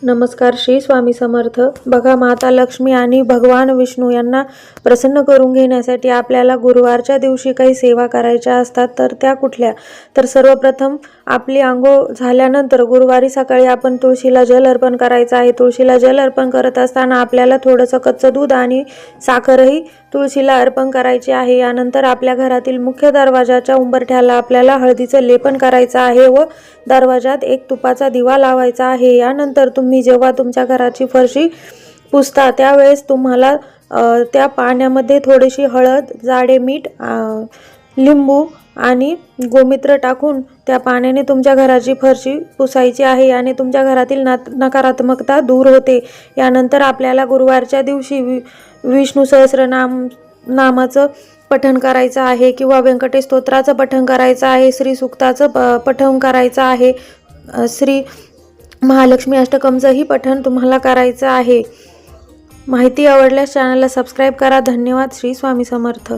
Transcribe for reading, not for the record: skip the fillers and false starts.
नमस्कार. श्री स्वामी समर्थ. बघा, माता लक्ष्मी आणि भगवान विष्णू यांना प्रसन्न करून घेण्यासाठी आपल्याला गुरुवारच्या दिवशी काही सेवा करायच्या असतात. तर त्या कुठल्या? तर सर्वप्रथम आपली आंघोळ झाल्यानंतर गुरुवारी सकाळी आपण तुळशीला जल अर्पण करायचं आहे. तुळशीला जल अर्पण करत असताना आपल्याला थोडंसं कच्चं दूध आणि साखरही तुळशीला अर्पण करायची आहे. यानंतर आपल्या घरातील मुख्य दरवाजाच्या उंबरठ्याला आपल्याला हळदीचं लेपन करायचं आहे व दरवाजात एक तुपाचा दिवा लावायचा आहे. यानंतर तुम्ही जेव्हा तुमच्या घराची फरशी पुसता त्यावेळेस तुम्हाला त्या पाण्यामध्ये थोडीशी हळद, जाडे मीठ, लिंबू आणि गोमित्र टाकून त्या पाण्याने तुमच्या घराची फरशी पुसायची आहे आणि तुमच्या घरातील नकारात्मकता दूर होते. यानंतर आपल्याला गुरुवारच्या दिवशी विष्णू सहस्रनामाचं पठण करायचं आहे किंवा व्यंकटेश स्तोत्राचं पठण करायचं आहे. श्री सूक्ताचं पठण करायचं आहे. श्री महालक्ष्मी अष्टकमचंही पठण तुम्हाला करायचं आहे. माहिती आवडल्यास चॅनलला सबस्क्राईब करा. धन्यवाद. श्री स्वामी समर्थ.